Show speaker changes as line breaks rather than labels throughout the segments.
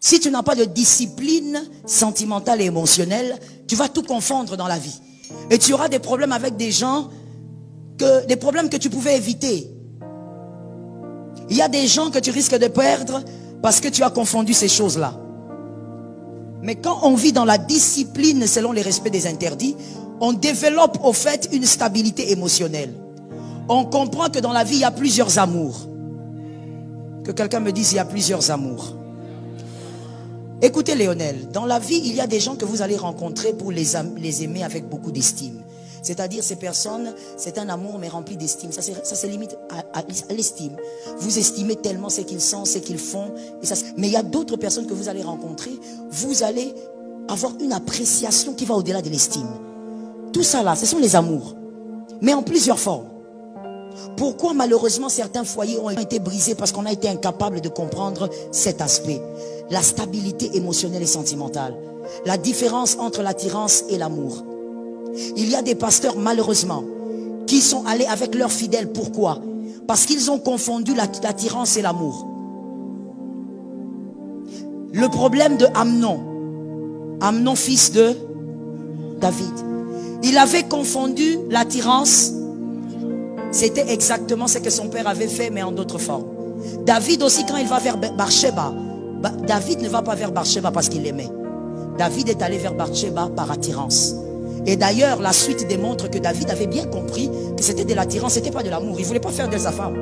Si tu n'as pas de discipline sentimentale et émotionnelle, tu vas tout confondre dans la vie. Et tu auras des problèmes avec des gens, des problèmes que tu pouvais éviter. Il y a des gens que tu risques de perdre parce que tu as confondu ces choses-là. Mais quand on vit dans la discipline selon les respects des interdits, on développe au fait une stabilité émotionnelle. On comprend que dans la vie, il y a plusieurs amours. Que quelqu'un me dise, il y a plusieurs amours. Écoutez Léonel, dans la vie, il y a des gens que vous allez rencontrer pour les aimer avec beaucoup d'estime. C'est-à-dire ces personnes, c'est un amour mais rempli d'estime. Ça se limite à l'estime. Vous estimez tellement ce qu'ils sont, ce qu'ils font. Mais il y a d'autres personnes que vous allez rencontrer. Vous allez avoir une appréciation qui va au-delà de l'estime. Tout ça là, ce sont les amours. Mais en plusieurs formes. Pourquoi malheureusement certains foyers ont été brisés? Parce qu'on a été incapable de comprendre cet aspect. La stabilité émotionnelle et sentimentale. La différence entre l'attirance et l'amour. Il y a des pasteurs malheureusement qui sont allés avec leurs fidèles. Pourquoi? Parce qu'ils ont confondu l'attirance et l'amour. Le problème de Amnon, Amnon fils de David, il avait confondu l'attirance. C'était exactement ce que son père avait fait, mais en d'autres formes. David aussi, quand il va vers Bathsheba, David ne va pas vers Bathsheba parce qu'il l'aimait. David est allé vers Bathsheba par attirance. Et d'ailleurs, la suite démontre que David avait bien compris que c'était de l'attirance, ce n'était pas de l'amour. Il ne voulait pas faire de sa femme.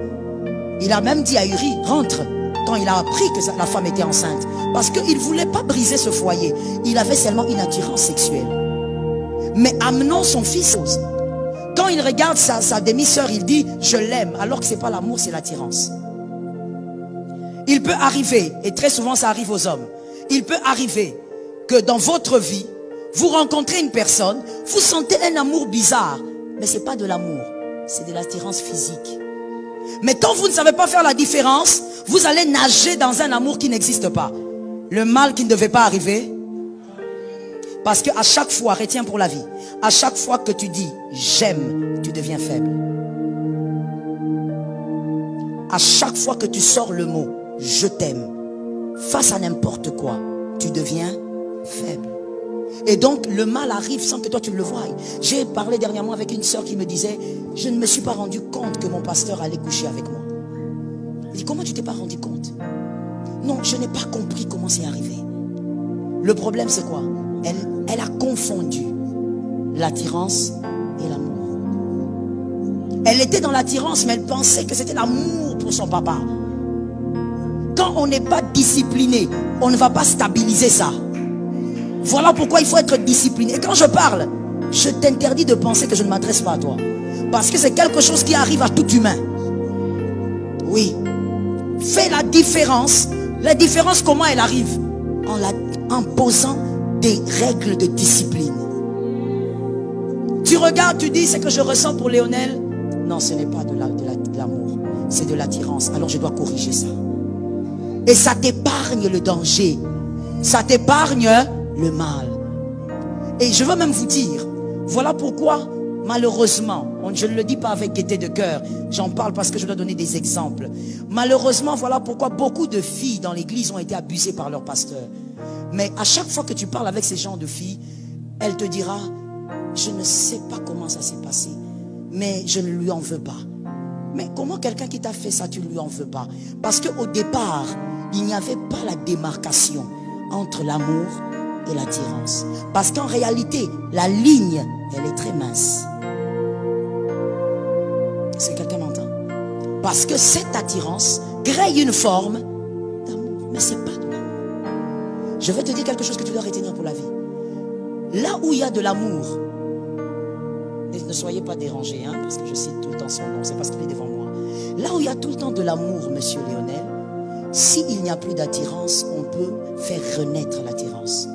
Il a même dit à Uri, rentre, quand il a appris que la femme était enceinte. Parce qu'il ne voulait pas briser ce foyer. Il avait seulement une attirance sexuelle. Mais Amnon, son fils, quand il regarde sa demi-sœur, il dit, je l'aime, alors que ce n'est pas l'amour, c'est l'attirance. Il peut arriver, et très souvent ça arrive aux hommes, il peut arriver que dans votre vie, vous rencontrez une personne, vous sentez un amour bizarre, mais ce n'est pas de l'amour, c'est de l'attirance physique. Mais quand vous ne savez pas faire la différence, vous allez nager dans un amour qui n'existe pas. Le mal qui ne devait pas arriver. Parce qu'à chaque fois, retiens pour la vie, à chaque fois que tu dis j'aime, tu deviens faible. À chaque fois que tu sors le mot je t'aime, face à n'importe quoi, tu deviens faible. Et donc le mal arrive sans que toi tu le voies. J'ai parlé dernièrement avec une soeur qui me disait, je ne me suis pas rendu compte que mon pasteur allait coucher avec moi. Il dit, comment tu t'es pas rendu compte? Non, je n'ai pas compris comment c'est arrivé. Le problème c'est quoi? Elle a confondu l'attirance et l'amour. Elle était dans l'attirance, mais elle pensait que c'était l'amour pour son papa. Quand on n'est pas discipliné, on ne va pas stabiliser ça. Voilà pourquoi il faut être discipliné. Et quand je parle, je t'interdis de penser que je ne m'adresse pas à toi. Parce que c'est quelque chose qui arrive à tout humain. Oui. Fais la différence. La différence, comment elle arrive? En posant des règles de discipline. Tu regardes, tu dis, c'est que je ressens pour Léonel. Non, ce n'est pas de l'amour. C'est de l'attirance. Alors je dois corriger ça. Et ça t'épargne le danger. Ça t'épargne le mal. Et je veux même vous dire, voilà pourquoi, malheureusement, je ne le dis pas avec gaieté de cœur, j'en parle parce que je dois donner des exemples. Malheureusement, voilà pourquoi beaucoup de filles dans l'église ont été abusées par leur pasteur. Mais à chaque fois que tu parles avec ces gens de filles, elle te dira, je ne sais pas comment ça s'est passé, mais je ne lui en veux pas. Mais comment quelqu'un qui t'a fait ça, tu ne lui en veux pas? Parce qu'au départ, il n'y avait pas la démarcation entre l'amour et l'attirance. Parce qu'en réalité, la ligne, elle est très mince. Est-ce que quelqu'un m'entend? Parce que cette attirance crée une forme d'amour. Mais c'est pas de l'amour. Je vais te dire quelque chose que tu dois retenir pour la vie. Là où il y a de l'amour, ne soyez pas dérangés, hein, parce que je cite tout le temps son nom, c'est parce qu'il est devant moi. Là où il y a tout le temps de l'amour, monsieur Léonel, s'il n'y a plus d'attirance, on peut faire renaître l'attirance.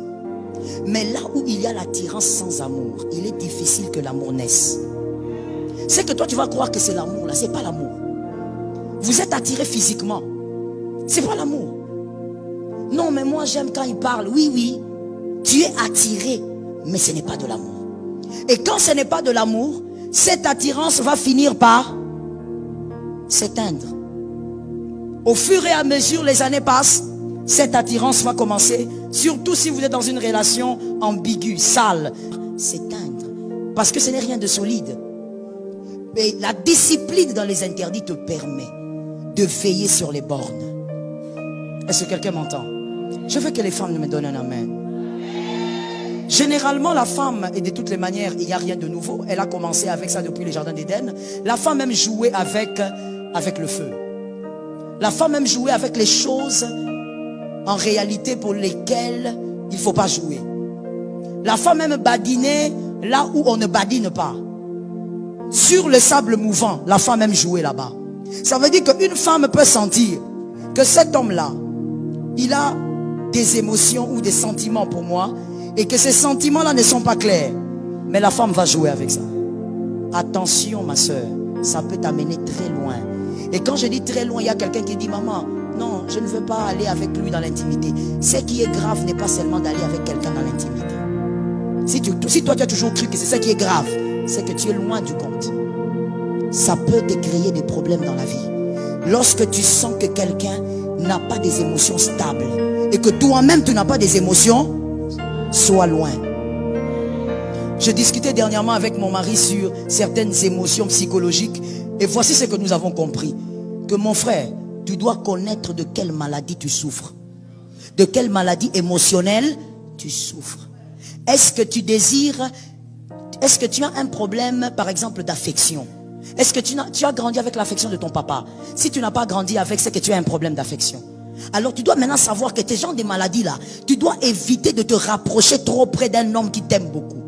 Mais là où il y a l'attirance sans amour, il est difficile que l'amour naisse. C'est que toi tu vas croire que c'est l'amour, là, c'est pas l'amour. Vous êtes attiré physiquement, c'est pas l'amour. Non, mais moi j'aime quand il parle. Oui, oui, tu es attiré, mais ce n'est pas de l'amour. Et quand ce n'est pas de l'amour, cette attirance va finir par s'éteindre. Au fur et à mesure les années passent, cette attirance va commencer, surtout si vous êtes dans une relation ambiguë, sale, s'éteindre. Parce que ce n'est rien de solide. Mais la discipline dans les interdits te permet de veiller sur les bornes. Est-ce que quelqu'un m'entend? Je veux que les femmes me donnent un amen. Généralement, la femme, et de toutes les manières, il n'y a rien de nouveau. Elle a commencé avec ça depuis les jardins d'Éden. La femme même jouait avec le feu. La femme même jouait avec les choses en réalité pour lesquelles il ne faut pas jouer. La femme même badinait là où on ne badine pas. Sur le sable mouvant, la femme même jouait là-bas. Ça veut dire qu'une femme peut sentir que cet homme-là, il a des émotions ou des sentiments pour moi, et que ces sentiments-là ne sont pas clairs. Mais la femme va jouer avec ça. Attention ma soeur, ça peut t'amener très loin. Et quand je dis très loin, il y a quelqu'un qui dit, maman, non, je ne veux pas aller avec lui dans l'intimité. Ce qui est grave n'est pas seulement d'aller avec quelqu'un dans l'intimité. Si toi tu as toujours cru que c'est ça qui est grave, c'est que tu es loin du compte. Ça peut te créer des problèmes dans la vie. Lorsque tu sens que quelqu'un n'a pas des émotions stables et que toi-même tu n'as pas des émotions, sois loin. Je discutais dernièrement avec mon mari sur certaines émotions psychologiques et voici ce que nous avons compris. Que mon frère, tu dois connaître de quelle maladie tu souffres. De quelle maladie émotionnelle tu souffres. Est-ce que tu désires, est-ce que tu as un problème par exemple d'affection? Est-ce que tu as grandi avec l'affection de ton papa? Si tu n'as pas grandi avec, c'est que tu as un problème d'affection. Alors tu dois maintenant savoir que tes genres de maladies là, tu dois éviter de te rapprocher trop près d'un homme qui t'aime beaucoup.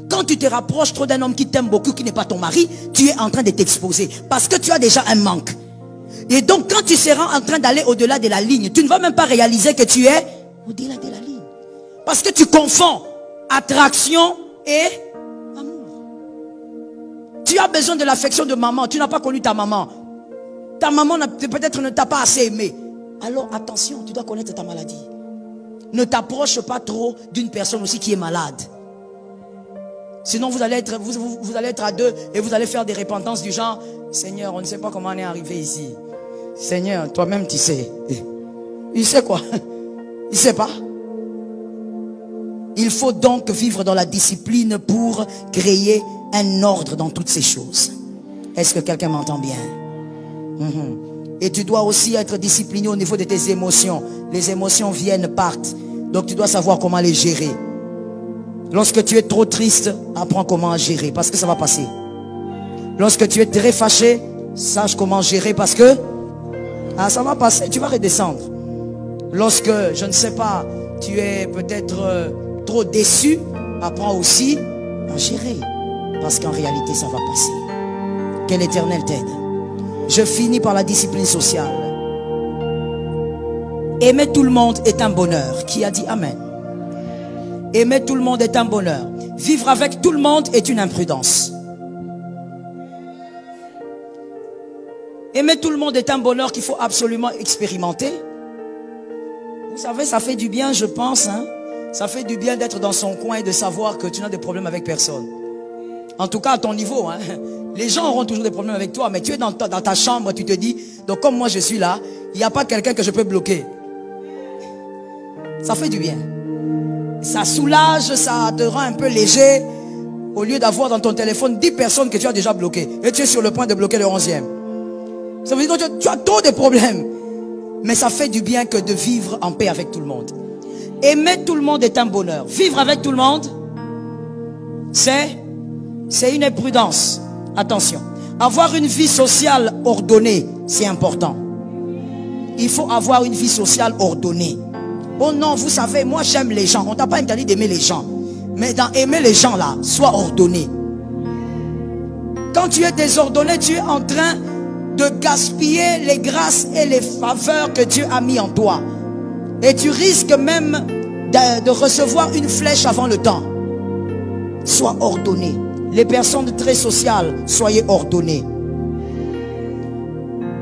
Quand tu te rapproches trop d'un homme qui t'aime beaucoup, qui n'est pas ton mari, tu es en train de t'exposer. Parce que tu as déjà un manque. Et donc quand tu seras en train d'aller au-delà de la ligne, tu ne vas même pas réaliser que tu es au-delà de la ligne. Parce que tu confonds attraction et amour. Tu as besoin de l'affection de maman, tu n'as pas connu ta maman. Ta maman peut-être ne t'a pas assez aimé. Alors attention, tu dois connaître ta maladie. Ne t'approche pas trop d'une personne aussi qui est malade. Sinon vous allez être à deux et vous allez faire des repentances du genre, Seigneur, on ne sait pas comment on est arrivé ici. Seigneur, toi-même tu sais. Il sait quoi? Il ne sait pas. Il faut donc vivre dans la discipline pour créer un ordre dans toutes ces choses. Est-ce que quelqu'un m'entend bien? Et tu dois aussi être discipliné au niveau de tes émotions. Les émotions viennent, partent. Donc tu dois savoir comment les gérer. Lorsque tu es trop triste, apprends comment gérer parce que ça va passer. Lorsque tu es très fâché, sache comment gérer parce que ça va passer, tu vas redescendre. Lorsque, je ne sais pas, tu es peut-être trop déçu, apprends aussi à gérer parce qu'en réalité ça va passer. Que l'Éternel t'aide. Je finis par la discipline sociale. Aimer tout le monde est un bonheur. Qui a dit Amen? Aimer tout le monde est un bonheur. Vivre avec tout le monde est une imprudence. Aimer tout le monde est un bonheur qu'il faut absolument expérimenter. Vous savez, ça fait du bien, je pense. Ça fait du bien d'être dans son coin et de savoir que tu n'as de problème avec personne. En tout cas, à ton niveau. Les gens auront toujours des problèmes avec toi, mais tu es dans ta chambre, tu te dis, donc comme moi je suis là, il n'y a pas quelqu'un que je peux bloquer. Ça fait du bien. Ça soulage, ça te rend un peu léger. Au lieu d'avoir dans ton téléphone 10 personnes que tu as déjà bloquées. Et tu es sur le point de bloquer le 11e. Ça veut dire que tu as trop de problèmes. Mais ça fait du bien que de vivre en paix avec tout le monde. Aimer tout le monde est un bonheur. Vivre avec tout le monde, c'est une imprudence. Attention. Avoir une vie sociale ordonnée, c'est important. Il faut avoir une vie sociale ordonnée. Oh non, vous savez, moi j'aime les gens. On t'a pas interdit d'aimer les gens. Mais dans aimer les gens là, sois ordonné. Quand tu es désordonné, tu es en train de gaspiller les grâces et les faveurs que Dieu a mis en toi. Et tu risques même de recevoir une flèche avant le temps. Sois ordonné. Les personnes très sociales, soyez ordonnés.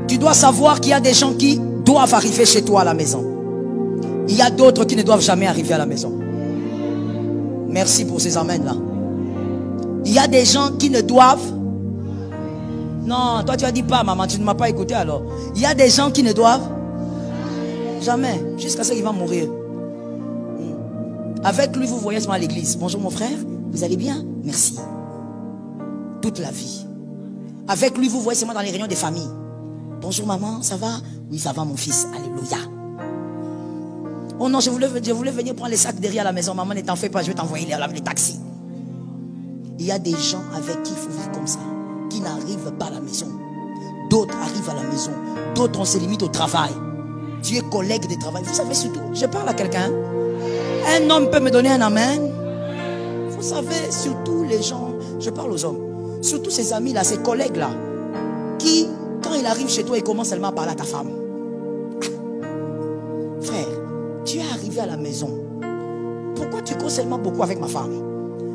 Tu dois savoir qu'il y a des gens qui doivent arriver chez toi à la maison. Il y a d'autres qui ne doivent jamais arriver à la maison. Merci pour ces amens là. Il y a des gens qui ne doivent... Non, toi tu as dit pas, maman, tu ne m'as pas écouté alors. Il y a des gens qui ne doivent... Jamais. Jusqu'à ce qu'il va mourir. Avec lui, vous voyez seulement à l'église. Bonjour mon frère, vous allez bien? Merci. Toute la vie. Avec lui, vous voyez seulement dans les réunions des familles. Bonjour maman, ça va? Oui, ça va mon fils. Alléluia. Oh non, je voulais venir prendre les sacs derrière la maison. Maman, ne t'en fais pas, je vais t'envoyer les taxis. Il y a des gens avec qui il faut vivre comme ça, qui n'arrivent pas à la maison. D'autres arrivent à la maison. D'autres, on se limite au travail. Tu es collègue de travail. Vous savez surtout, je parle à quelqu'un. Un homme peut me donner un amen. Vous savez, surtout les gens, je parle aux hommes. Surtout ces amis-là, ces collègues-là, qui, quand il arrive chez toi, il commence seulement à parler à ta femme. Frère, tu es arrivé à la maison. Pourquoi tu causes seulement beaucoup avec ma femme?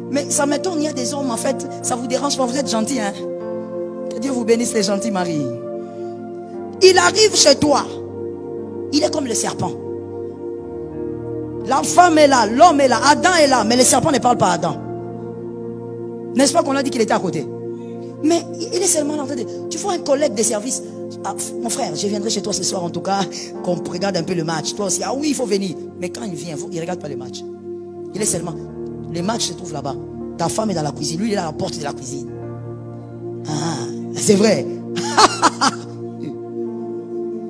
Mais ça m'étonne, il y a des hommes, en fait, ça vous dérange pas, vous êtes gentils, hein? Que Dieu vous bénisse les gentils maris. Il arrive chez toi. Il est comme le serpent. La femme est là, l'homme est là, Adam est là, mais le serpent ne parle pas à Adam. N'est-ce pas qu'on a dit qu'il était à côté? Mais il est seulement en train de... Tu vois un collègue de service. Ah, mon frère, je viendrai chez toi ce soir en tout cas, qu'on regarde un peu le match. Toi aussi, ah oui, il faut venir. Mais quand il vient, il ne regarde pas le match. Il est seulement... Les matchs se trouvent là-bas. Ta femme est dans la cuisine. Lui, il est à la porte de la cuisine. Ah, c'est vrai.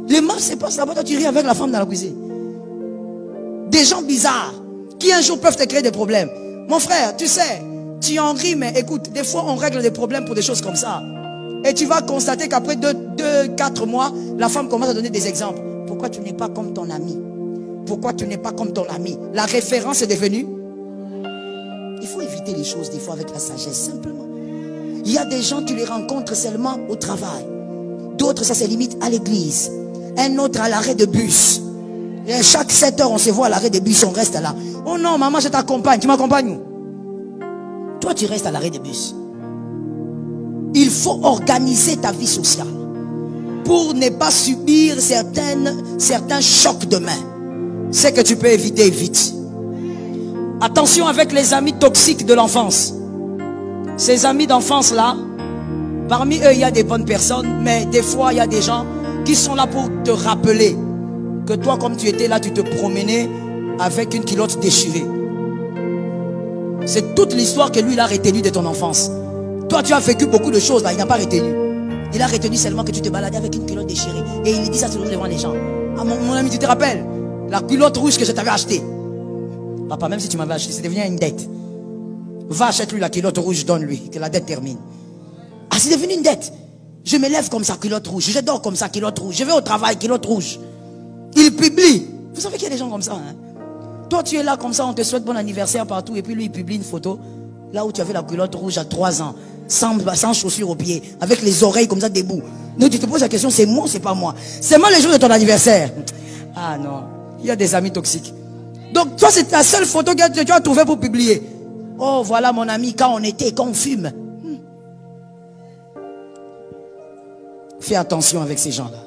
Les matchs se passent là-bas. Toi, tu ris avec la femme dans la cuisine. Des gens bizarres qui un jour peuvent te créer des problèmes. Mon frère, tu sais, tu en ris, mais écoute, des fois, on règle des problèmes pour des choses comme ça. Et tu vas constater qu'après 4 mois, la femme commence à donner des exemples. Pourquoi tu n'es pas comme ton ami? Pourquoi tu n'es pas comme ton ami? La référence est devenue... Il faut éviter les choses des fois avec la sagesse, simplement. Il y a des gens, tu les rencontres seulement au travail. D'autres, ça se limite à l'église. Un autre à l'arrêt de bus. Et chaque 7 heures, on se voit à l'arrêt de bus, on reste là. Oh non, maman, je t'accompagne. Tu m'accompagnes où? Toi, tu restes à l'arrêt de bus. Il faut organiser ta vie sociale pour ne pas subir certains chocs demain. Ce que tu peux éviter, évite. Attention avec les amis toxiques de l'enfance. Ces amis d'enfance là, parmi eux il y a des bonnes personnes, mais des fois il y a des gens qui sont là pour te rappeler que toi comme tu étais là, tu te promenais avec une culotte déchirée. C'est toute l'histoire que lui il a retenue de ton enfance. Toi tu as vécu beaucoup de choses là, il n'a pas retenu. Il a retenu seulement que tu te baladais avec une culotte déchirée. Et il dit ça toujours devant les gens. Ah mon ami, tu te rappelles la culotte rouge que je t'avais achetée? Papa, même si tu m'avais acheté, c'est devenu une dette. Va, achète-lui la culotte rouge, donne-lui, que la dette termine. Ah, c'est devenu une dette. Je me lève comme ça, culotte rouge. Je dors comme ça, culotte rouge. Je vais au travail, culotte rouge. Il publie. Vous savez qu'il y a des gens comme ça, hein? Toi, tu es là comme ça, on te souhaite bon anniversaire partout. Et puis lui, il publie une photo. Là où tu avais la culotte rouge à 3 ans. Sans chaussures aux pieds. Avec les oreilles comme ça debout. Donc tu te poses la question, c'est moi ou c'est pas moi? C'est moi le jour de ton anniversaire. Ah non. Il y a des amis toxiques. Donc toi c'est la seule photo que tu as trouvée pour publier. Oh voilà mon ami quand on était, quand on fume. Fais attention avec ces gens-là.